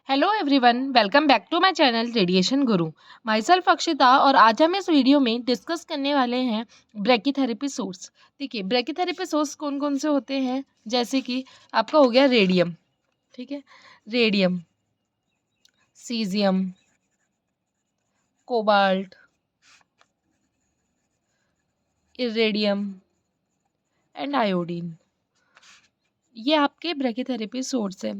Hello everyone, welcome back to my channel radiation Guru. My self Akshita और आज हम इस वीडियो में डिस्कस करने वाले हैं ब्रैकीथेरेपी सोर्स। देखिए, ब्रैकीथेरेपी सोर्स कौन कौन से होते हैं, जैसे कि आपका हो गया रेडियम, ठीक है, radium, caesium, cobalt, iridium and iodine. ये आपके ब्रैकीथेरेपी सोर्स है।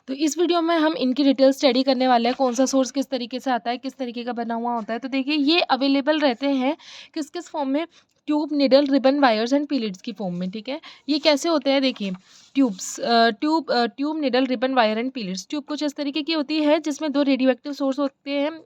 तो इस वीडियो में हम इनकी डिटेल स्टडी करने वाले हैं, कौन सा सोर्स किस तरीके से आता है, किस तरीके का बना हुआ होता है। तो देखिए, ये अवेलेबल रहते हैं किस किस फॉर्म में, tube, needle, ribbon, wires and pellets की फॉर्म में। ठीक है, ये कैसे होते हैं, देखिए tubes, tube, needle, ribbon, wire and pellets. Tube कुछ इस तरीके की होती है जिसमें दो रेडियो एक्टिव सोर्स होते हैं।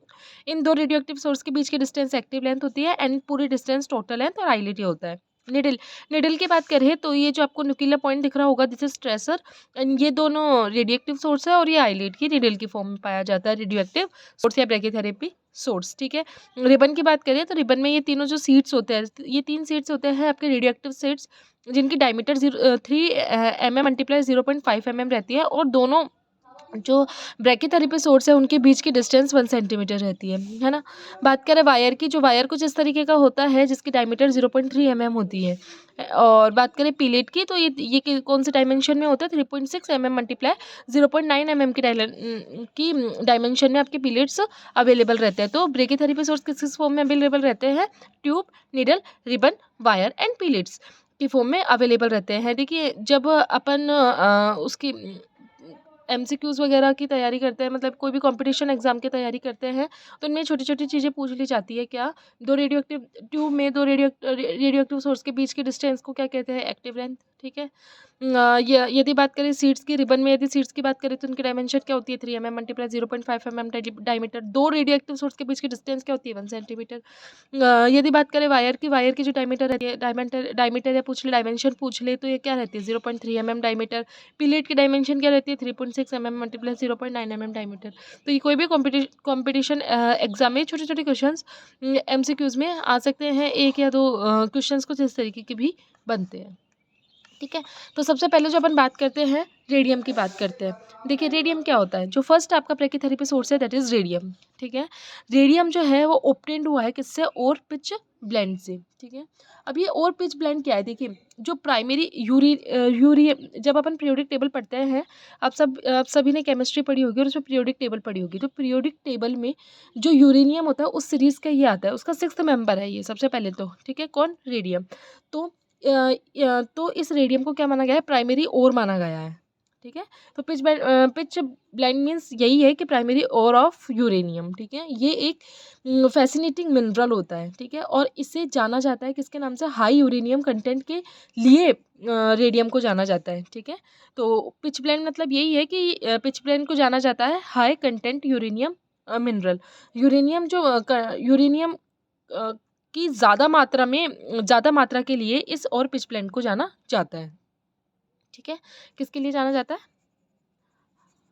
इन दो रेडियो एक्टिव सोर्स के बीच की डिस्टेंस एक्टिव लेंथ होती है एंड पूरी डिस्टेंस टोटल लेंथ और आईएलटी होता है। निडल, निडल की बात करें तो ये जो आपको न्यूक्लियर पॉइंट दिख रहा होगा, दिस इज स्ट्रेसर, एंड ये दोनों रेडियो एक्टिव सोर्स है और ये आइलेट की निडल की फॉर्म में पाया जाता है, रेडियो एक्टिव सोर्स या ब्रैकीथेरेपी सोर्स। ठीक है, रिबन की बात करें तो रिबन में ये तीनों जो सीड्स होते हैं, ये 3 सीड्स होते हैं आपके रेडियो एक्टिव सीड्स, जिनकी डायमीटर 3 mm मल्टीप्लाई 0.5 mm रहती है, और दोनों जो ब्रैकीथेरेपी सोर्स है उनके बीच की डिस्टेंस 1 सेंटीमीटर रहती है ना। बात करें वायर की, जो वायर कुछ इस तरीके का होता है जिसकी डायमीटर 0.3 mm होती है। और बात करें पीलेट की, तो ये कौन से डायमेंशन में होता है, 3.6 mm मल्टीप्लाई 0.9 mm की डायमेंशन में आपके पीलेट्स अवेलेबल रहते हैं। तो ब्रैकीथेरेपी सोर्स किस किस फॉर्म में अवेलेबल रहते हैं, tube, needle, ribbon, wire and पीलेट्स की फॉर्म में अवेलेबल रहते हैं। देखिए, जब अपन उसकी एमसीक्यूज़ वगैरह की तैयारी करते हैं, मतलब कोई भी कंपटीशन एग्जाम की तैयारी करते हैं, तो इनमें छोटी छोटी चीज़ें पूछ ली जाती है। क्या, दो रेडियो एक्टिव ट्यूब में दो रेडियो एक्टिव सोर्स के बीच की डिस्टेंस को क्या कहते हैं, एक्टिव लेंथ। ठीक है, यदि बात करें सीड्स की, रिबन में यदि सीड्स की बात करें तो उनकी डायमेंशन क्या होती है, 3 mm मल्टीप्लाई 0.5 mm डायमीटर। दो रेडियो एक्टिव सोर्स के बीच की डिस्टेंस क्या होती है, 1 सेंटीमीटर। यदि बात करें वायर की जो डायमीटर रहती है, डायमीटर या पूछ ले, डायमेंशन पूछ ले, तो ये क्या रहती है, 0.3 mm डायमीटर। पीलेट की डायमेंशन क्या रहती है, 3.6 mm मल्टीप्लाई 0.9 mm डायमीटर। तो ये कोई भी कॉम्पिटिशन एग्जाम में छोटे छोटे क्वेश्चन एमसीक्यूज में आ सकते हैं, एक या दो क्वेश्चन कुछ इस तरीके के भी बनते हैं। ठीक है, तो सबसे पहले जो अपन बात करते हैं, रेडियम की बात करते हैं। देखिए, रेडियम क्या होता है, जो फर्स्ट आपका ब्रैकीथेरेपी सोर्स है दैट इज रेडियम। ठीक है, रेडियम जो है वो ऑब्टेन्ड हुआ है किससे, और पिच ब्लेंड से। ठीक है, अब ये और पिच ब्लेंड क्या है, देखिए जो प्राइमरी जब अपन पीरियोडिक टेबल पढ़ते हैं, आप सभी ने केमिस्ट्री पढ़ी होगी और उसमें पीरियोडिक टेबल पढ़ी होगी। तो पीरियोडिक टेबल में जो यूरेनियम होता है उस सीरीज का ये आता है, उसका 6th मेंबर है ये सबसे पहले तो। ठीक है, कौन, रेडियम। तो तो इस रेडियम को क्या माना गया है, प्राइमरी ओर माना गया है। ठीक है, तो पिच ब्लेंड मीन्स यही है कि प्राइमरी ओर ऑफ यूरेनियम। ठीक है, ये एक फैसिनेटिंग मिनरल होता है। ठीक है, और इसे जाना जाता है किसके नाम से, हाई यूरेनियम कंटेंट के लिए रेडियम को जाना जाता है। ठीक है, तो पिच ब्लेंड मतलब यही है कि पिच ब्लेंड को जाना जाता है high content uranium mineral. Uranium की ज़्यादा मात्रा के लिए इस और पिच ब्लेंड को जाना जाता है। ठीक है, किसके लिए जाना जाता है,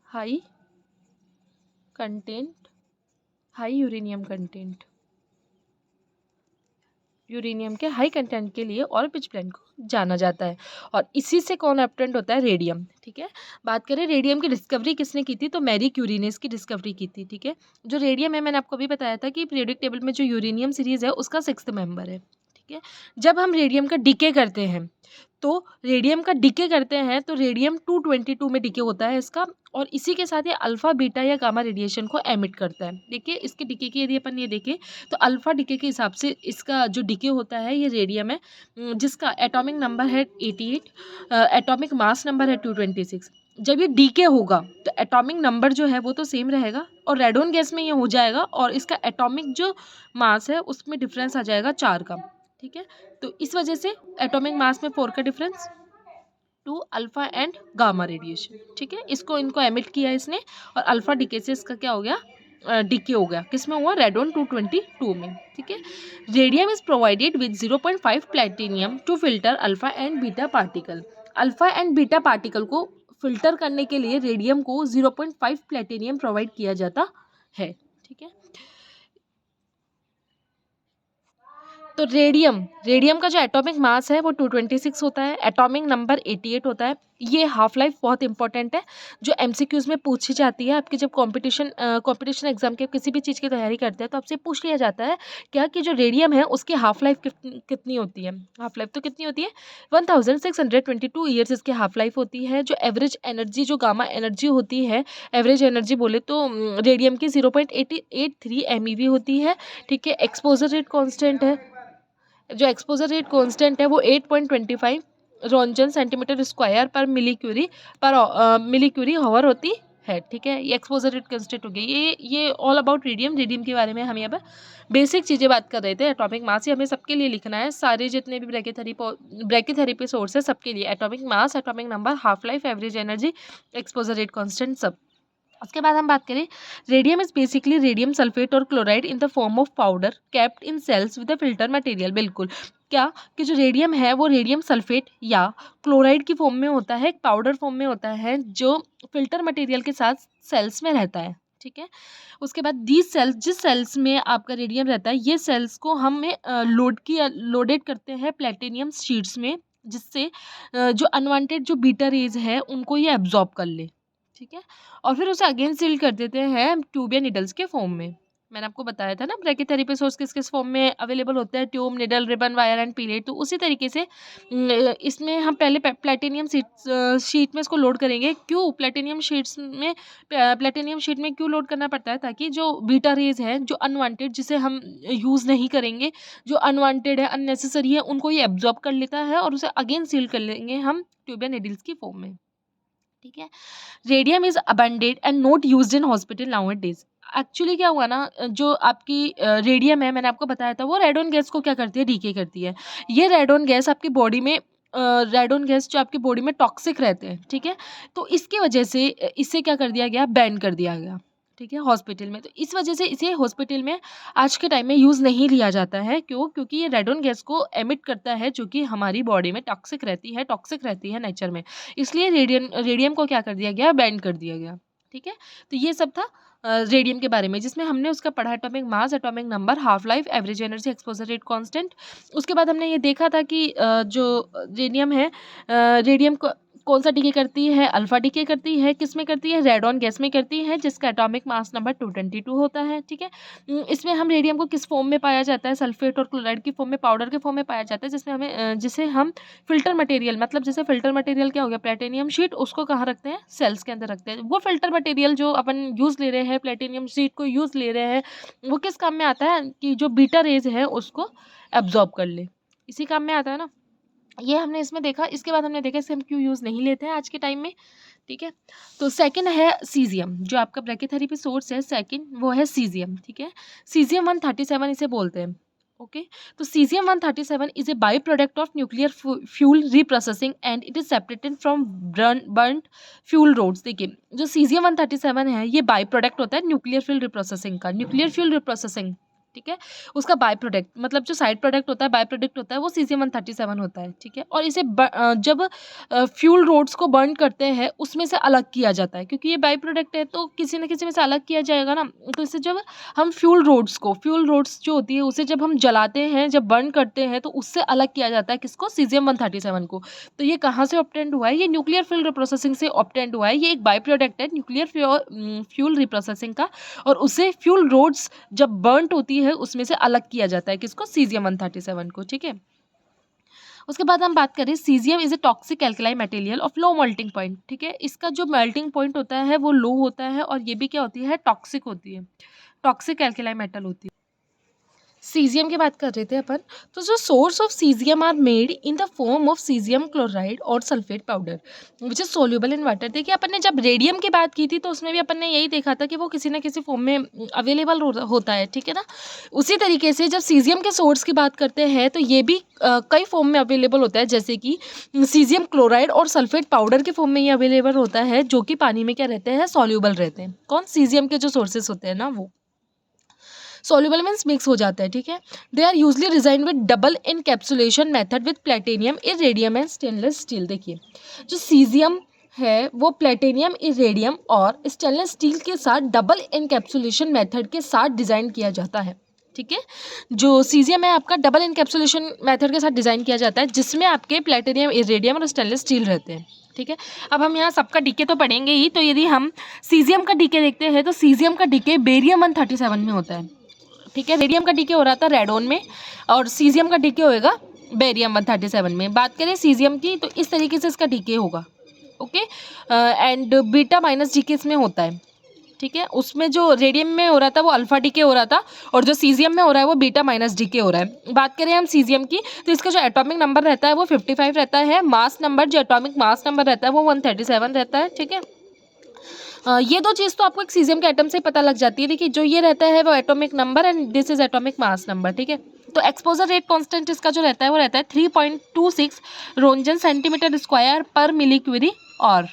high content, high uranium content, uranium के हाई कंटेंट के लिए और पिच ब्लेंड को जाना जाता है, और इसी से कौन ऑब्टेंड होता है, रेडियम। ठीक है, बात करें रेडियम की डिस्कवरी किसने की थी, तो मैरी क्यूरी ने इसकी डिस्कवरी की थी। ठीक है, जो रेडियम है, मैंने आपको अभी बताया था कि पीरियोडिक टेबल में जो यूरेनियम सीरीज है उसका 6th मेंबर है। ठीक है, जब हम रेडियम का डिके करते हैं, तो रेडियम 222 में डिके होता है इसका, और इसी के साथ ये अल्फा, बीटा या गामा रेडिएशन को एमिट करता है। देखिए, इसके डिके की यदि अपन ये देखें तो अल्फा डिके के हिसाब से इसका जो डिके होता है, ये रेडियम है, जिसका एटॉमिक नंबर है 88, एटॉमिक मास नंबर है 226। जब ये डीके होगा तो एटॉमिक नंबर जो है वो तो सेम रहेगा, और रेडोन गैस में ये हो जाएगा, और इसका एटॉमिक जो मास है उसमें डिफरेंस आ जाएगा 4 का। ठीक है, तो इस वजह से एटॉमिक मास में 4 का difference, to alpha and gamma radiation. ठीक है, इनको एमिट किया इसने, और अल्फा डीके से इसका क्या हो गया, डीके हो गया, किसमें हुआ, रेडोन 222 में। ठीक है, radium is provided with 0.5 platinum to filter alpha and beta particle. Alpha and beta particle को फिल्टर करने के लिए रेडियम को 0.5 प्लेटिनियम प्रोवाइड किया जाता है। ठीक है, तो रेडियम का जो एटॉमिक मास है वो 226 होता है, एटॉमिक नंबर 88 होता है। ये हाफ लाइफ बहुत इंपॉर्टेंट है, जो एमसीक्यूज में पूछी जाती है आपके, जब कंपटीशन एग्जाम के किसी भी चीज़ की तैयारी करते हैं तो आपसे पूछ लिया जाता है क्या कि जो रेडियम है उसकी हाफ लाइफ कितनी होती है। हाफ लाइफ तो कितनी होती है, 1622 ईयर्स इसकी हाफ लाइफ होती है। जो एवरेज एनर्जी, जो गामा एनर्जी होती है, एवरेज एनर्जी बोले तो रेडियम की 0.83 MeV होती है। ठीक है, एक्सपोजर रेट कॉन्स्टेंट है, जो एक्सपोजर रेट कांस्टेंट है वो 8.25 रॉन्जन centimetre square per milli Curie hover होती है। ठीक है, ये एक्सपोजर रेट कांस्टेंट हो गई। ये ऑल अबाउट रेडियम के बारे में हम यहाँ पर बेसिक चीज़ें बात कर रहे थे। एटॉमिक मास ही हमें सबके लिए लिखना है, सारे जितने भी ब्रैकेथेरेपी सोर्स है सबके लिए, atomic mass, atomic number, half life, average energy, exposure rate constant, सब। उसके बाद हम बात करें, radium is basically radium sulphate और chloride in the form of powder kept in cells with a filter material. बिल्कुल, क्या कि जो रेडियम है वो रेडियम सल्फेट या क्लोराइड की फॉर्म में होता है, पाउडर फॉर्म में होता है, जो फिल्टर मटेरियल के साथ सेल्स में रहता है। ठीक है, उसके बाद जिस सेल्स में आपका रेडियम रहता है, ये सेल्स को हमें लोडेड करते हैं प्लेटिनियम शीट्स में, जिससे जो अनवांटेड जो बीटा रेज है उनको ये एब्जॉर्ब कर ले। ठीक है, और फिर उसे अगेन सील कर देते हैं ट्यूब या निडल्स के फॉर्म में। मैंने आपको बताया था ना ब्रैकेथेरेपी सोर्स किस किस फॉर्म में अवेलेबल होते हैं, tube, needle, ribbon, wire and pellet. तो उसी तरीके से इसमें हम पहले प्लेटिनियम शीट में इसको लोड करेंगे। क्यों प्लेटिनियम शीट में क्यों लोड करना पड़ता है, ताकि जो बीटा रेज है, जो अनवांटेड, जिसे हम यूज़ नहीं करेंगे, जो अनवांटेड है, अननेसेसरी है, उनको ये एब्जॉर्ब कर लेता है और उसे अगेन सील कर लेंगे हम ट्यूब या निडल्स की फॉर्म में। ठीक है, radium is abandoned and not used in hospital nowadays. Actually क्या हुआ ना, जो आपकी रेडियम है, मैंने आपको बताया था, वो रेडोन गैस को क्या करती है, डीके करती है। ये रेडोन गैस आपकी बॉडी में रेडोन गैस जो आपकी बॉडी में टॉक्सिक रहते हैं। ठीक है, तो इसकी वजह से इसे क्या कर दिया गया, बैन कर दिया गया। ठीक है, हॉस्पिटल में, तो इस वजह से इसे हॉस्पिटल में आज के टाइम में यूज़ नहीं लिया जाता है। क्यों? क्योंकि ये रेडोन गैस को एमिट करता है, जो कि हमारी बॉडी में टॉक्सिक रहती है नेचर में। इसलिए रेडियम को क्या कर दिया गया, बैन कर दिया गया। ठीक है, तो ये सब था रेडियम के बारे में, जिसमें हमने उसका पढ़ा atomic mass, atomic number, half life, average energy, exposure rate constant. उसके बाद हमने ये देखा था कि जो रेडियम है, रेडियम को कौन सा डीके करती है, अल्फा डीके करती है, किस में करती है, रेडॉन गैस में करती है, जिसका एटॉमिक मास नंबर 222 होता है। ठीक है, इसमें हम रेडियम को किस फॉर्म में पाया जाता है, सल्फेट और क्लोराइड की फॉर्म में, पाउडर के फॉर्म में पाया जाता है, जिसमें हमें जिसे हम फिल्टर मटेरियल, मतलब जैसे फिल्टर मटेरियल क्या हो गया, प्लेटिनियम शीट, उसको कहाँ रखते हैं, सेल्स के अंदर रखते हैं। वो फिल्टर मटेरियल जो अपन यूज़ ले रहे हैं, प्लेटिनियम शीट को यूज़ ले रहे हैं, वो किस काम में आता है, कि जो बीटा रेज है उसको एब्जॉर्ब कर ले, इसी काम में आता है ना। ये हमने इसमें देखा। इसके बाद हमने देखा इसे हम क्यों यूज़ नहीं लेते हैं आज के टाइम में। ठीक है, तो सेकंड है सीजियम, जो आपका ब्रैकेथेरेपी सोर्स है सेकंड, वो है सीजियम। ठीक है, सीजियम 137 इसे बोलते हैं। ओके, तो caesium 137 is a by product of nuclear fuel reprocessing and it is separated from burned fuel rods. देखिए, जो सीजियम 137 है, ये बाई प्रोडक्ट होता है न्यूक्लियर फ्यूल रिप्रोसेसिंग का, न्यूक्लियर फ्यूल रिप्रोसेसिंग। ठीक है, उसका बाय प्रोडक्ट, मतलब जो साइड प्रोडक्ट होता है, बाय प्रोडक्ट होता है, वो सीजियम 137 होता है। ठीक है, और इसे जब फ्यूल रोड्स को बर्न करते हैं उसमें से अलग किया जाता है, क्योंकि ये बाय प्रोडक्ट है तो किसी न किसी में से अलग किया जाएगा ना। तो इसे जब हम फ्यूल रोड्स जो होती है उसे जब हम जलाते हैं, जब बर्न करते हैं, तो उससे अलग किया जाता है, किसको, सीजियम 137 को। तो ये कहाँ से ऑब्टेंड हुआ है, ये न्यूक्लियर फ्यूल रिप्रोसेसिंग से ऑब्टेंड हुआ है। ये एक बाय प्रोडक्ट है न्यूक्लियर फ्यूल रिप्रोसेसिंग का, और उसे फ्यूल रोड्स जब बर्नट होती है उसमें से अलग किया जाता है, किसको, सीजियम 137 को। ठीक है, उसके बाद हम बात करें, caesium is a toxic alkali material of low melting point. ठीक है, इसका जो मेल्टिंग पॉइंट होता है वो लो होता है, और ये भी क्या होती है, टॉक्सिक होती है, टॉक्सिक एल्कलाई मेटल होती है। सीजियम की बात कर रहे थे अपन। तो जो source of caesium are made in the form of caesium chloride और sulphate powder which is soluble in water. देखिए, अपन ने जब रेडियम की बात की थी तो उसमें भी अपन ने यही देखा था कि वो किसी न किसी फॉर्म में अवेलेबल होता है। ठीक है ना, उसी तरीके से जब सीजियम के सोर्स की बात करते हैं तो ये भी कई फॉर्म में अवेलेबल होता है, जैसे कि सीजियम क्लोराइड और सल्फेट पाउडर के फॉर्म में ये अवेलेबल होता है, जो कि पानी में क्या रहते हैं, सॉल्यूबल रहते हैं। कौन, सीजियम के जो सोर्सेस होते हैं ना, वो सॉल्युबल मीन्स मिक्स हो जाता है। ठीक है, they are usually design with double encapsulation method with platinum, iridium and stainless steel. देखिए, जो सीजियम है वो प्लेटिनियम, इरेडियम और स्टेनलेस स्टील के साथ डबल इनकैप्सुलेशन मेथड के साथ डिज़ाइन किया जाता है। ठीक है। जो सीजियम है आपका डबल इनकैप्सुलेशन मेथड के साथ डिज़ाइन किया जाता है, जिसमें आपके प्लेटिनियम, इरेडियम और स्टेनलेस स्टील रहते हैं। ठीक है। अब हम यहाँ सबका डीके तो पढ़ेंगे ही, तो यदि हम सीजियम का डीके देखते हैं तो सीजियम का डीके बेरियम 137 में होता है। ठीक है। रेडियम का डीके हो रहा था रेडोन में और सीजियम का डीके होएगा बेरियम 137 में। बात करें सीजियम की तो इस तरीके से इसका डीके होगा। Okay. And beta minus decay इसमें होता है। ठीक है। उसमें जो रेडियम में हो रहा था वो अल्फा डीके हो रहा था और जो सीजियम में हो रहा है वो बीटा माइनस डीके हो रहा है। बात करें हम सीजियम की तो इसका जो एटॉमिक नंबर रहता है वो 55 रहता है। मास नंबर, जो एटॉमिक मास नंबर रहता है वो 137 रहता है। ठीक है। ये दो चीज़ तो आपको एक सीजियम के एटम से पता लग जाती है। देखिए जो ये रहता है वो atomic number and this is atomic mass number. ठीक है। तो एक्सपोजर रेट कांस्टेंट इसका जो रहता है वो रहता है 3.26 Röntgen centimetre square per milli Curie. और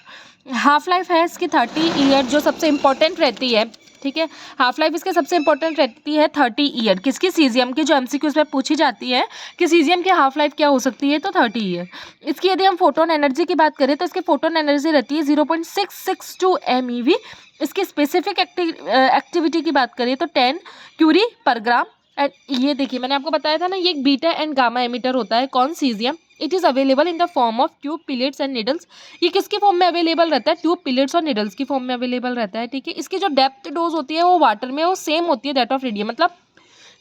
हाफ लाइफ है इसकी 30 ईयर, जो सबसे इंपॉर्टेंट रहती है। ठीक है। हाफ लाइफ इसके सबसे इंपॉर्टेंट रहती है 30 ईयर। किसकी? सीजियम की। जो एमसीक्यूज में पूछी जाती है कि सीजियम की हाफ लाइफ क्या हो सकती है, तो 30 ईयर। इसकी यदि हम फोटोन एनर्जी की बात करें तो इसकी फोटोन एनर्जी रहती है 0.662 MeV। इसकी स्पेसिफिक एक्टिविटी की बात करें तो 10 क्यूरी पर ग्राम। एंड ये देखिए मैंने आपको बताया था ना, ये एक बीटा एंड गामा एमिटर होता है। कौन? Caesium. It is available in the form of tube, pellets and needles. ये किसकी फॉर्म में अवेलेबल रहता है? ट्यूब, पिलेट्स और निडल्स की फॉर्म में अवेलेबल रहता है। ठीक है। इसकी जो डेप्थ डोज होती है वो वाटर में वो सेम होती है दैट ऑफ रेडियम। मतलब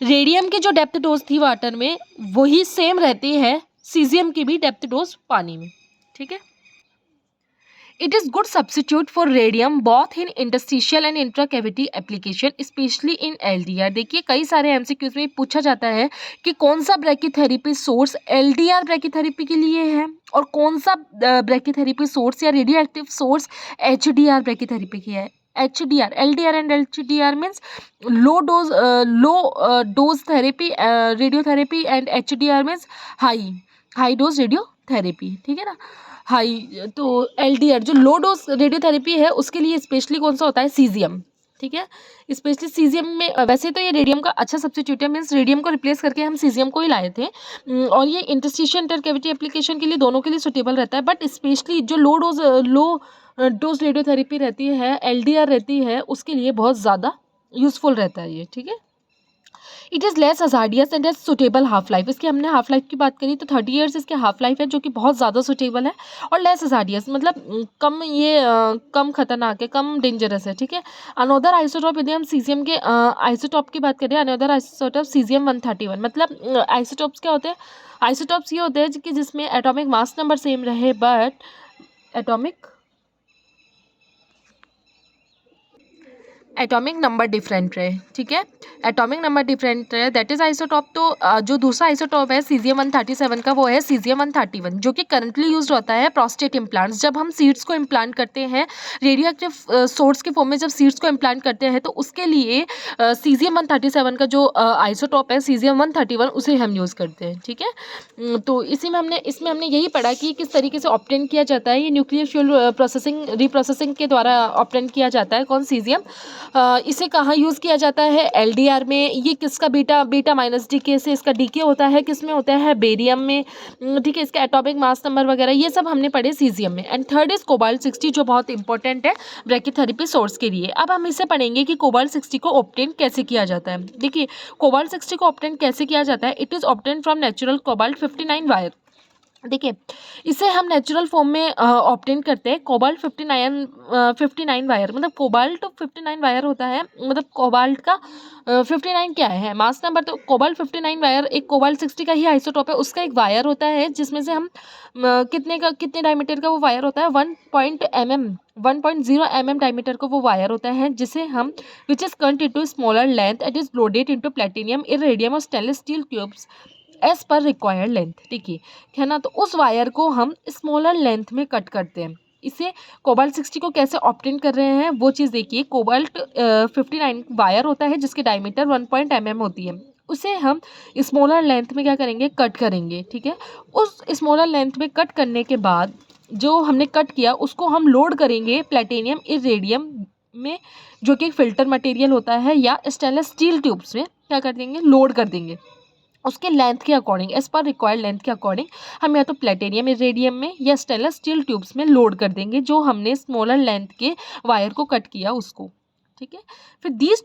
रेडियम की जो डेप्थ डोज थी वाटर में वही सेम रहती है सीजियम की भी डेप्थ डोज पानी में। ठीक है। It is good substitute for radium both in interstitial and intracavity application, especially in LDR। देखिए कई सारे MCQs में पूछा जाता है कि कौन सा ब्रैकीथेरेपी सोर्स LDR ब्रैकीथेरेपी के लिए है और कौन सा ब्रैकीथेरेपी सोर्स या radio active source HDR brachytherapy की है। HDR, LDR and HDR means low dose therapy radiotherapy and HDR means high dose radiotherapy. ठीक है ना। हाई तो LDR जो लो डोज रेडियोथेरेपी है उसके लिए स्पेशली कौन सा होता है? सीजियम। ठीक है। स्पेशली सीजियम में वैसे तो ये रेडियम का अच्छा सब्स्टिट्यूट है, मीन्स रेडियम को रिप्लेस करके हम सीजियम को ही लाए थे। और ये इंटरस्टिशियल इंटरकैविटी एप्लीकेशन के लिए दोनों के लिए सुटेबल रहता है। बट स्पेशली जो लो डोज रेडियोथेरेपी रहती है, LDR रहती है, उसके लिए बहुत ज़्यादा यूजफुल रहता है ये। ठीक है। It is less hazardous and as suitable half life. इसकी हमने हाफ लाइफ की बात करी तो 30 ईयर्स इसकी हाफ लाइफ है, जो कि बहुत ज़्यादा सुटेबल है। और लेस हजार्डियस मतलब कम खतरनाक है, कम डेंजरस है। ठीक है। अनोदर आइसोटॉप यदि हम सीजियम के आइसोटॉप की बात करें, अनोदर आइसोटॉप सीजियम 131। मतलब आइसोटॉप्स क्या होते हैं? आइसोटॉप्स ये होते हैं कि जिसमें एटॉमिक मास नंबर सेम रहे बट एटॉमिक नंबर डिफरेंट रहे। ठीक है। एटॉमिक नंबर डिफरेंट रहे दैट इज आइसोटॉप। तो जो दूसरा आइसोटॉप है सीजियम 137 का वो है सीजियम 131, जो कि करंटली यूज्ड होता है प्रोस्टेट इम्प्लांट्स। जब हम सीड्स को इम्प्लांट करते हैं रेडियो एक्टिव सोर्स के फॉर्म में, जब सीड्स को इम्प्लांट करते हैं तो उसके लिए सीजियम 137 का जो आइसोटॉप है सीजियम 131 उसे हम यूज़ करते हैं। ठीक है। तो इसमें हमने यही पढ़ा कि किस तरीके से ऑब्टेन किया जाता है। ये न्यूक्लियर फ्यूल रिप्रोसेसिंग के द्वारा ऑब्टेन किया जाता है। कौन? सीजियम। इसे कहाँ यूज़ किया जाता है? LDR में। ये किसका बीटा माइनस डीके से इसका डीके होता है, किस में होता है? बेरियम में। ठीक है। इसका एटॉमिक मास नंबर वगैरह ये सब हमने पढ़े सीजियम में। एंड थर्ड इज कोबाल्ट 60, जो बहुत इंपॉर्टेंट है ब्रैकीथेरेपी सोर्स के लिए। अब हम इसे पढ़ेंगे कि कोबाल्ट 60 को ऑब्टेन कैसे किया जाता है। देखिए कोबाल्ट 60 को ऑब्टेन कैसे किया जाता है। It is obtain from natural cobalt 59 wire. देखिए इसे हम नेचुरल फॉर्म में ऑब्टेन करते हैं। कोबाल्ट 59 वायर, मतलब कोबाल्ट 59 वायर होता है। मतलब कोबाल्ट का 59 क्या है मास नंबर, तो कोबाल्ट 59 वायर एक कोबाल्ट 60 का ही आइसोटॉप है। उसका एक वायर होता है जिसमें से हम कितने डायमीटर का वो वायर होता है? 1.0 mm डायमीटर का वो वायर होता है, जिसे हम which is cut into smaller length at is loaded into platinum, iridium और stainless steel tubes as per required length. ठीक है ना। तो उस वायर को हम स्मॉलर लेंथ में कट करते हैं। इसे कोबाल्ट 60 को कैसे ऑब्टेन कर रहे हैं वो चीज़ देखिए। कोबाल्ट 59 वायर होता है जिसकी डायमीटर 1 mm होती है। उसे हम स्मॉलर लेंथ में क्या करेंगे? कट करेंगे। ठीक है। उस स्मॉलर लेंथ में कट करने के बाद जो हमने कट किया उसको हम लोड करेंगे प्लेटिनियम इरेडियम में, जो कि एक फिल्टर मटेरियल होता है, या स्टेनलेस स्टील ट्यूब्स में क्या कर देंगे? लोड कर देंगे। उसके लेंथ के according, as per required length के अकॉर्डिंग हम या तो प्लेटिनियम इरेडियम में या स्टेनलेस स्टील ट्यूब्स में लोड कर देंगे जो हमने स्मॉलर लेंथ के वायर को कट किया उसको। ठीक है। फिर these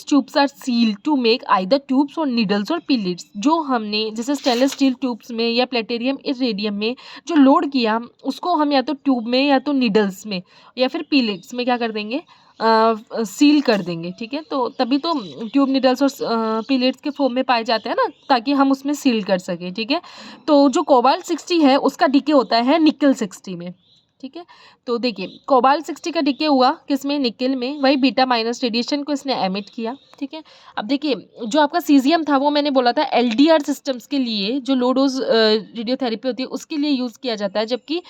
tubes are sealed to make either tubes or needles or pellets. जो हमने जैसे स्टेनलेस स्टील ट्यूब्स में या प्लेटेरियम इरेडियम में जो लोड किया, उसको हम या तो ट्यूब में या तो नीडल्स में या फिर पिलेट्स में क्या कर देंगे, सील कर देंगे। ठीक है, तो तभी तो ट्यूब, नीडल्स और पिलेट्स के फॉर्म में पाए जाते हैं ना, ताकि हम उसमें सील कर सकें। ठीक है, तो जो कोबाल्ट 60 है उसका डीके होता है निकल 60 में। ठीक है, तो देखिए कोबाल्ट 60 का डीके हुआ किसमें, निकल में, वही बीटा माइनस रेडिएशन को इसने एमिट किया। ठीक है, अब देखिए जो आपका सीजियम था वो मैंने बोला था एलडीआर सिस्टम्स के लिए, जो लो डोज रेडियोथेरेपी होती है उसके लिए यूज़ किया जाता है, जबकि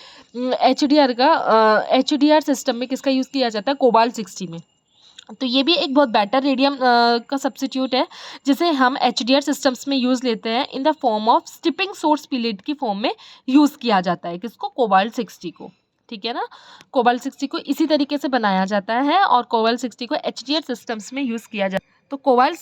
एचडीआर सिस्टम में किसका यूज़ किया जाता है, कोबाल्ट 60 में। तो ये भी एक बहुत बेटर रेडियम का सब्स्टिट्यूट है, जिसे हम एचडीआर सिस्टम्स में यूज़ लेते हैं in the form of stepping source pellet की फॉर्म में यूज़ किया जाता है। किसको, कोबाल्ट 60 को। ठीक है ना, कोबाल्ट 60 को इसी तरीके से बनाया जाता है और कोबाल्ट 60 को एचडीआर सिस्टम्स में यूज़ किया जाता है। तो कोबाल्ट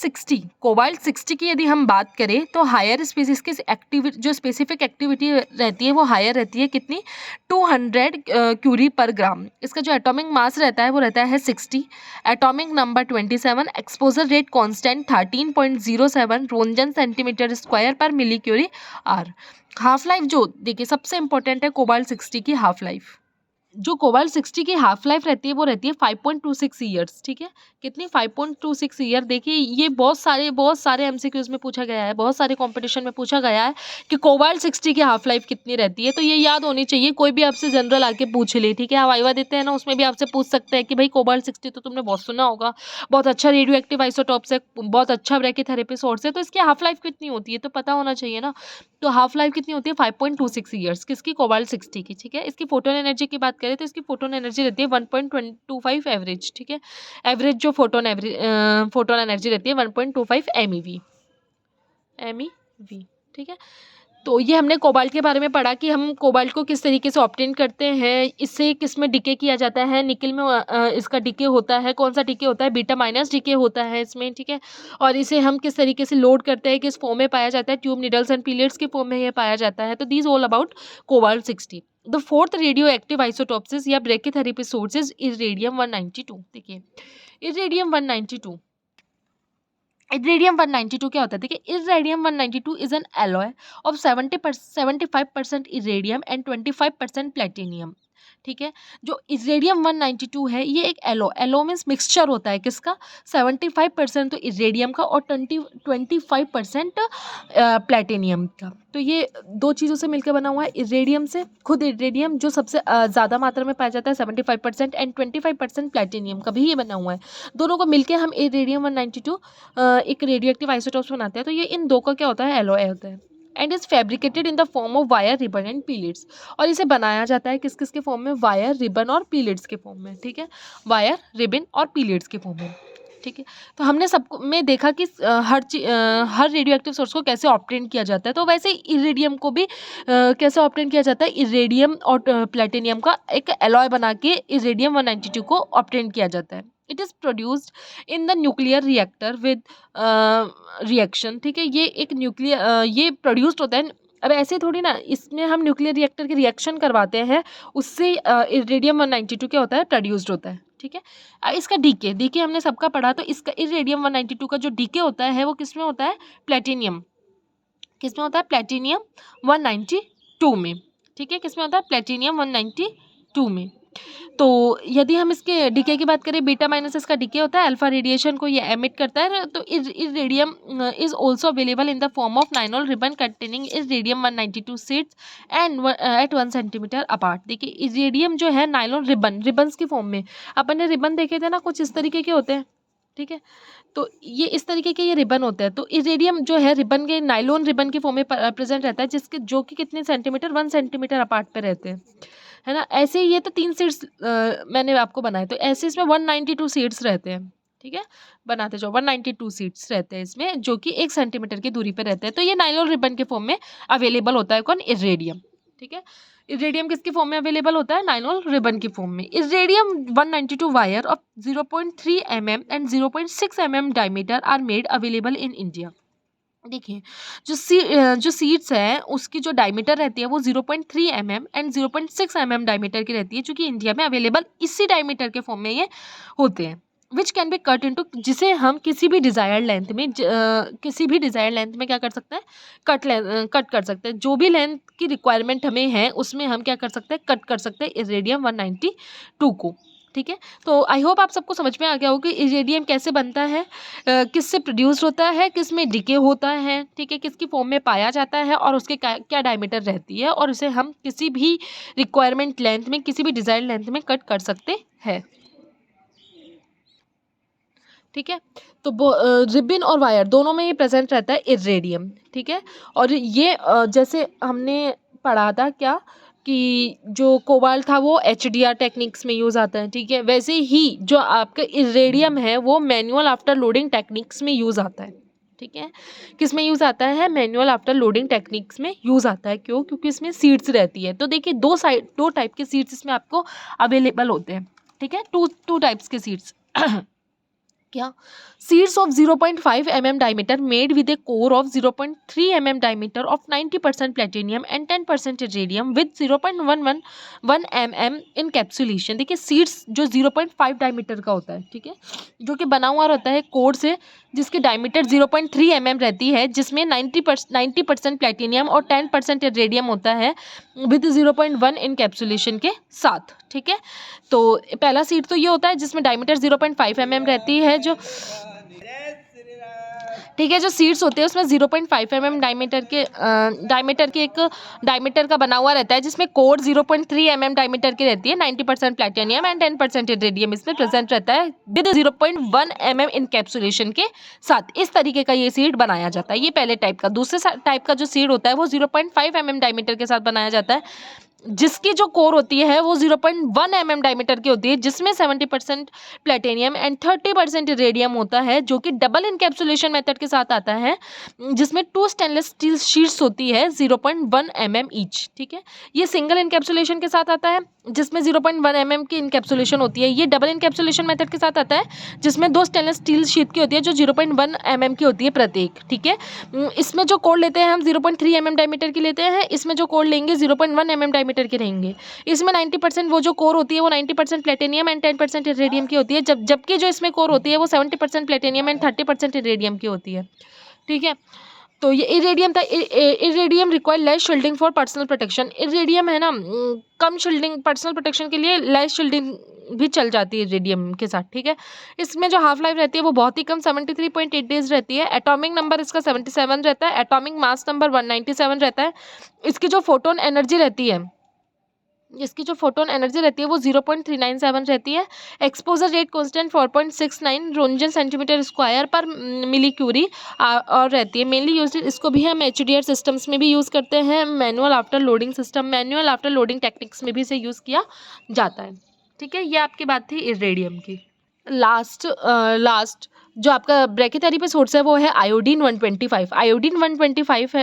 60 की यदि हम बात करें तो हायर स्पीसीज की एक्टिविटी, जो स्पेसिफिक एक्टिविटी रहती है वो हायर रहती है, कितनी, 200 क्यूरी पर ग्राम। इसका जो एटॉमिक मास रहता है वो रहता है 60, atomic number 27, exposure rate constant 13.07 roentgen centimetre square per milli curie R. Half life जो देखिए सबसे इंपॉर्टेंट है कोबाल्ट 60 की हाफ लाइफ। जो कोबाल्ट 60 की हाफ लाइफ रहती है वो रहती है 5.26 ईयर्स। ठीक है, कितनी, 5.26 ईयर। देखिए ये बहुत सारे एमसीक्यूज में पूछा गया है, बहुत सारे कंपटीशन में पूछा गया है कि कोबाल्ट 60 की हाफ लाइफ कितनी रहती है, तो ये याद होनी चाहिए। कोई भी आपसे जनरल आके पूछ ले, ठीक है, आप वाइवा देते हैं ना, उसमें भी आपसे पूछ सकते हैं कि भाई कोबाल्ट 60 तो तुमने बहुत सुना होगा, बहुत अच्छा रेडियो एक्टिव आइसोटॉप्स है, बहुत अच्छा ब्रैकेथेरेपी सोर्स है, तो इसकी हाफ लाइफ कितनी होती है तो पता होना चाहिए ना। तो हाफ लाइफ कितनी होती है, 5.26 ईयर्स, किसकी, कोबाल्ट 60 की। ठीक है, इसकी फोटोन एनर्जी की बात करें तो इसकी फोटोन एनर्जी रहती है 1.25 एवरेज। ठीक है, एवरेज जो फोटोन एनर्जी रहती है 1.25 MEV। ठीक है, तो ये हमने कोबाल्ट के बारे में पढ़ा कि हम कोबाल्ट को किस तरीके से ऑब्टेन करते हैं, इससे किस में डिके किया जाता है, निकल में इसका डिके होता है, कौन सा डिके होता है, बीटा माइनस डिके होता है इसमें। ठीक है, और इसे हम किस तरीके से लोड करते हैं, किस फॉर्म में पाया जाता है, ट्यूब, निडल्स एंड पिलेट्स के फॉर्म में ये पाया जाता है। तो this all about cobalt 60। The fourth radioactive isotopes या ब्रैकेथेरेपी सोर्सेज इरेडियम 192। देखिए इरेडियम 192, इरेडियम 192 क्या होता है, देखिए iridium 192 is an alloy of 75% iridium and 25% platinum. ठीक है, जो इरेडियम 192 है ये एक एलो मीन्स मिक्सचर होता है किसका, 75% तो इरेडियम का और 25% प्लेटिनियम का। तो ये दो चीज़ों से मिलकर बना हुआ है, इरेडियम से, खुद इरेडियम जो सबसे ज़्यादा मात्रा में पाया जाता है 75% एंड 25% प्लेटिनियम का भी ये बना हुआ है। दोनों को मिलकर हम इरेडियम 192 एक रेडियो एक्टिव आइसोटॉप्स बनाते हैं। तो ये इन दो का क्या होता है, एलॉय होता है and is fabricated in the form of wire, ribbon and पीलेट्स। और इसे बनाया जाता है किस किस के फॉर्म में, वायर, रिबन और पीलेट्स के फॉर्म में। ठीक है, वायर, रिबन और पीलेट्स के फॉर्म में। ठीक है, तो हमने सबको में देखा कि हर रेडियो एक्टिव सोर्स को कैसे ऑब्टेन किया जाता है, तो वैसे ही इरेडियम को भी कैसे ऑब्टेन किया जाता है, इरेडियम और प्लेटिनियम का एक एलॉय बना के इरेडियम 192 को ऑब्टेन किया जाता है। It is produced in the nuclear reactor with reaction. ठीक है, ये एक ये प्रोड्यूस्ड होता है। अब ऐसे थोड़ी ना, इसमें हम न्यूक्लियर रिएक्टर के रिएक्शन करवाते हैं, उससे इरेडियम 192 क्या होता है, प्रोड्यूस्ड होता है। ठीक है, इसका डीके हमने सबका पढ़ा, तो इसका इरेडियम 192 का जो डीके होता है वो किस में होता है, प्लेटिनियम, किस में होता है, प्लेटिनियम 192 में। ठीक है, किस में होता है, प्लेटिनियम 192 में। तो यदि हम इसके डीके की बात करें, बीटा माइनस इसका डीके होता है, अल्फा रेडिएशन को ये एमिट करता है। तो iridium is also available in the form of nylon ribbon containing iridium 192 seeds and at 1 centimetre apart. देखिए इरेडियम जो है नाइलॉन रिबन्स की फॉर्म में, अपन ने रिबन देखे थे ना, कुछ इस तरीके के होते हैं। ठीक है, तो ये इस तरीके के ये रिबन होते हैं। तो इरेडियम जो है रिबन के, नाइलॉन रिबन की फॉर्म में प्रेजेंट रहता है, जिसके जो कि कितने सेंटीमीटर, 1 सेंटीमीटर अपार्ट पे रहते हैं, है ना। ऐसे ही ये तो 3 सीड्स मैंने आपको बनाए, तो ऐसे इसमें 192 सीड्स रहते हैं। ठीक है, बनाते जाओ, 192 सीड्स रहते हैं इसमें, जो कि 1 सेंटीमीटर की दूरी पे रहते हैं। तो ये नाइलॉन रिबन के फॉर्म में अवेलेबल होता है, कौन, इरेडियम। ठीक है, इरेडियम किसकी फॉर्म में अवेलेबल होता है, नाइलॉन रिबन की फॉर्म में। Iridium 192 wire of 0.3 mm and 0.6 mm diameter are made available in India. देखिए जो सीड्स हैं उसकी जो डायमीटर रहती है वो 0.3 mm एंड 0.6 mm डायमीटर की रहती है, जो कि इंडिया में अवेलेबल इसी डायमीटर के फॉर्म में ये होते हैं। Which can be cut into, जिसे हम किसी भी डिज़ायर्ड लेंथ में किसी भी डिज़ायर्ड लेंथ में क्या कर सकते हैं, कट कर सकते हैं। जो भी लेंथ की रिक्वायरमेंट हमें है उसमें हम क्या कर सकते हैं, कट कर सकते हैं इरेडियम 192 को। ठीक है, तो आई होप आप सबको समझ में आ गया हो कि इरेडियम कैसे बनता है, किससे प्रोड्यूस होता है, किस में डिके होता है, ठीक है, किसकी फॉर्म में पाया जाता है और उसके क्या डायमीटर रहती है, और उसे हम किसी भी रिक्वायरमेंट लेंथ में, किसी भी डिज़ायर्ड लेंथ में कट कर सकते हैं। ठीक है, तो रिबिन और वायर दोनों में ये प्रेजेंट रहता है इरेडियम। ठीक है, और ये जैसे हमने पढ़ा था क्या कि जो कोबाल्ट था वो HDR टेक्निक्स में यूज़ आता है। ठीक है, वैसे ही जो आपका इरेडियम है वो मैनुअल आफ्टर लोडिंग टेक्निक्स में यूज़ आता है। ठीक है, किस में यूज़ आता है, मैनुअल आफ्टर लोडिंग टेक्निक्स में यूज़ आता है। क्यों? क्योंकि इसमें सीड्स रहती है। तो देखिए दो टाइप के सीड्स इसमें आपको अवेलेबल होते हैं। ठीक है, टू टाइप्स के सीड्स क्या, seeds of 0.5 mm diameter made with a core of 0.3 mm diameter of 90% platinum and 10% iridium with 0.111 mm encapsulation। देखिए सीड्स जो 0.5 डायमीटर का होता है, ठीक है, जो कि बना हुआ रहता है कोर से, जिसकी डायमीटर 0.3 mm रहती है, जिसमें 90% प्लेटिनियम और 10% इरेडियम होता है विद 0.1 इनकैप्सुलेशन के साथ। ठीक है, तो पहला सीड तो ये होता है जिसमें डायमीटर 0.5 mm रहती है, जो ठीक है, जो सीड्स होते हैं उसमें 0.5 mm डायमीटर के एक डायमीटर का बना हुआ रहता है, जिसमें कोर 0.3 mm डायमीटर की रहती है, 90% प्लेटिनियम एंड 10% इरेडियम इसमें प्रेजेंट रहता है विद 0.1 mm इनकैप्सुलेशन के साथ। इस तरीके का ये सीड बनाया जाता है, ये पहले टाइप का। दूसरे टाइप का जो सीड होता है वो 0.5 mm डायमीटर के साथ बनाया जाता है, जिसकी जो कोर होती है वो 0.1 mm डायमीटर की होती है, जिसमें 70% प्लेटिनियम एंड 30% इरेडियम होता है, जो कि डबल इनकैप्सुलेशन मेथड के साथ आता है, जिसमें 2 स्टेनलेस स्टील शीट्स होती है 0.1 mm ईच। ठीक है, ये सिंगल इनकैप्सुलेशन के साथ आता है जिसमें 0.1 mm की इनकैप्सुलेशन होती है। ये डबल इनकैप्सुलेशन मेथड के साथ आता है जिसमें 2 स्टेनलेस स्टील शीट की होती है जो 0.1 mm की होती है प्रत्येक। ठीक है, इसमें जो कोड लेते हैं हम 0.3 mm डायमीटर की लेते हैं, इसमें जो कोड लेंगे 0.1 mm डायमीटर के रहेंगे। इसमें 90% वो जो कोर होती है वो 90% प्लेटिनियम एंड 10% इरेडियम की होती है, जबकि जो इसमें कोर होती है वो 70% प्लेटिनियम एंड 30% इरेडियम की होती है। ठीक है, तो ये इरेडियम था। Iridium require less shielding for personal protection. Iridium है ना, कम शील्डिंग, पर्सनल प्रोटेक्शन के लिए लेस शील्डिंग भी चल जाती है इरेडियम के साथ। ठीक है, इसमें जो हाफ लाइफ रहती है वो बहुत ही कम 73.8 डेज रहती है। एटॉमिक नंबर इसका 77 रहता है, एटॉमिक मास नंबर 197 रहता है। इसकी जो फोटोन एनर्जी रहती है, इसकी जो फोटोन एनर्जी रहती है वो 0.397 रहती है। Exposure rate constant 4.69 roentgen centimetre square per milli Curie और रहती है। मेनली यूज, इसको भी हम HDR सिस्टम्स में भी यूज़ करते हैं, manual after loading system, manual after loading techniques में भी इसे यूज़ किया जाता है। ठीक है, ये आपकी बात थी इरेडियम की। लास्ट जो आपका ब्रैकेथेरेपी सोर्स है वो है iodine 125। Iodine 125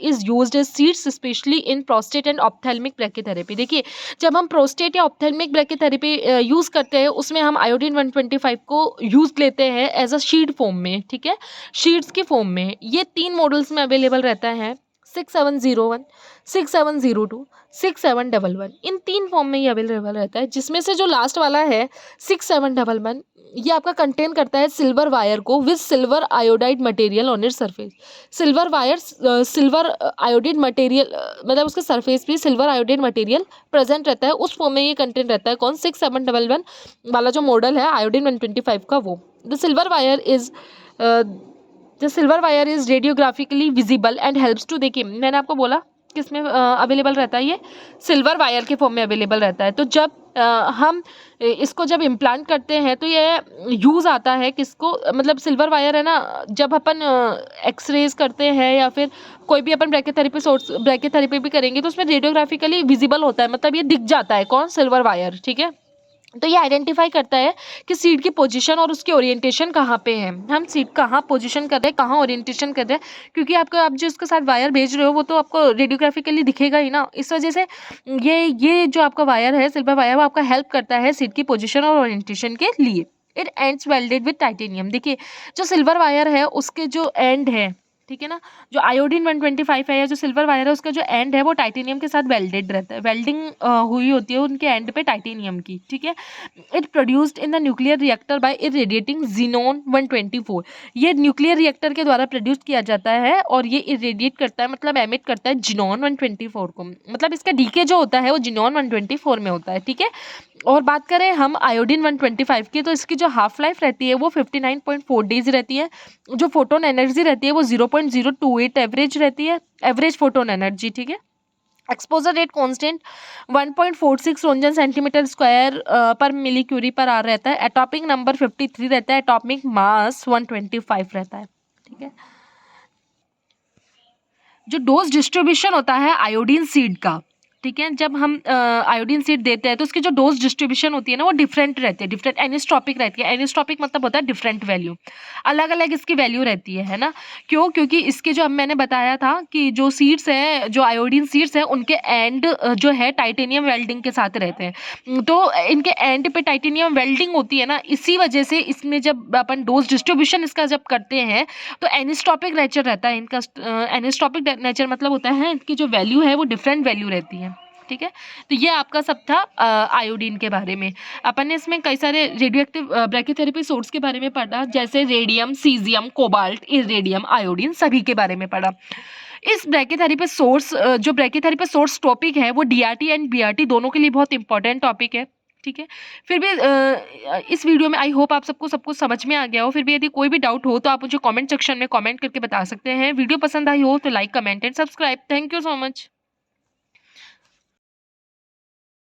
is used as seeds specially in prostate and ophthalmic brachytherapy. देखिए, जब हम प्रोस्टेट या ऑप्थेल्मिक ब्रैकेथेरेपी यूज़ करते हैं उसमें हम आयोडीन 125 को यूज़ लेते हैं एज अ शीट फॉर्म में। ठीक है, शीट्स की फॉर्म में ये 3 मॉडल्स में अवेलेबल रहता है, 6701, 6702, 6711। इन 3 फॉर्म में ये अवेलेबल रहता है, जिसमें से जो लास्ट वाला है 6711, ये आपका कंटेन करता है सिल्वर वायर को with silver iodide material on its surface. Silver wire, silver iodide material, मतलब उसके सरफेस पे सिल्वर आयोडाइड मटेरियल प्रेजेंट रहता है, उस फॉर्म में ये कंटेन रहता है। कौन? 6711 वाला जो मॉडल है आयोडीन 125 का, वो the silver wire is radiographically visible and helps to, देखिए मैंने आपको बोला किसमें अवेलेबल रहता है, ये सिल्वर वायर के फॉर्म में अवेलेबल रहता है। तो जब हम इसको जब इम्प्लांट करते हैं तो ये यूज़ आता है किसको, मतलब सिल्वर वायर है ना, जब अपन एक्सरेज करते हैं या फिर कोई भी अपन ब्रैकेथेरेपी भी करेंगे तो उसमें रेडियोग्राफिकली विजिबल होता है, मतलब ये दिख जाता है। कौन? Silver wire. ठीक है, तो ये आइडेंटिफाई करता है कि सीड की पोजीशन और उसकी ओरिएंटेशन कहाँ पे है, हम सीड कहाँ पोजीशन कर रहे हैं, कहाँ ओरिएंटेशन कर रहे हैं, क्योंकि आप जो इसके साथ वायर भेज रहे हो वो तो आपको रेडियोग्राफिकली दिखेगा ही ना। इस वजह से ये जो आपका वायर है, सिल्वर वायर, वो आपका हेल्प करता है सीड की पोजीशन और ओरिएंटेशन के लिए। It ends welded with titanium. देखिए, जो सिल्वर वायर है उसके जो एंड है, ठीक है ना। जो आयोडीन 125 है या जो सिल्वर वायर है उसका जो एंड है वो टाइटेनियम के साथ वेल्डेड रहता है, वेल्डिंग हुई होती है उनके एंड पे टाइटेनियम की, ठीक है। It produced in the nuclear reactor by irradiating xenon 124। ये न्यूक्लियर रिएक्टर के द्वारा प्रोड्यूस किया जाता है और ये इरेडिएट करता है, मतलब एमिट करता है जिनोन 124 को, मतलब इसका डीके जो होता है वो जिनोन 124 में होता है, ठीक है। और बात करें हम आयोडीन 125 की, तो इसकी जो हाफ लाइफ रहती है वो 59.4 डेज रहती है। जो फोटोन एनर्जी रहती है वो 0.028 एवरेज रहती है, एवरेज फोटोन एनर्जी, ठीक है। Exposure rate constant 1.46 roentgen centimetre square per milli Curie पर आर रहता है। एटॉमिक नंबर 53 रहता है, एटॉमिक मास 125 रहता है, ठीक है। जो डोज डिस्ट्रीब्यूशन होता है आयोडीन सीड का, ठीक है, जब हम आयोडीन सीड देते हैं तो उसकी जो डोज डिस्ट्रीब्यूशन होती है ना वो डिफरेंट रहती है, डिफरेंट एनिस्ट्रॉपिक रहती है। एनिस्ट्रॉपिक मतलब होता है डिफरेंट वैल्यू, अलग अलग इसकी वैल्यू रहती है ना। क्यों? क्योंकि इसके जो अब मैंने बताया था कि जो सीड्स हैं, जो आयोडीन सीड्स हैं, उनके एंड जो है टाइटेनियम वेल्डिंग के साथ रहते हैं, तो इनके एंड पे टाइटेनियम वेल्डिंग होती है ना, इसी वजह से इसमें जब अपन डोज डिस्ट्रीब्यूशन इसका जब करते हैं तो एनिस्ट्रॉपिक नेचर रहता है इनका। एनिस्ट्रॉपिक नेचर मतलब होता है इनकी जो वैल्यू है वो डिफरेंट वैल्यू रहती है, ठीक है। तो ये आपका सब था आयोडीन के बारे में। अपन ने इसमें कई सारे रेडियो एक्टिव ब्रैकीथेरेपी सोर्स के बारे में पढ़ा, जैसे रेडियम, सीजियम, कोबाल्ट, इरेडियम, आयोडीन, सभी के बारे में पढ़ा। इस ब्रैकीथेरेपी सोर्स जो ब्रैकीथेरेपी सोर्स टॉपिक है वो डीआरटी एंड बीआरटी दोनों के लिए बहुत इंपॉर्टेंट टॉपिक है, ठीक है। फिर भी इस वीडियो में आई होप आप सबको सब कुछ समझ में आ गया हो। फिर भी यदि कोई भी डाउट हो तो आप मुझे कमेंट सेक्शन में कमेंट करके बता सकते हैं। वीडियो पसंद आई हो तो like, comment and subscribe. Thank you so much.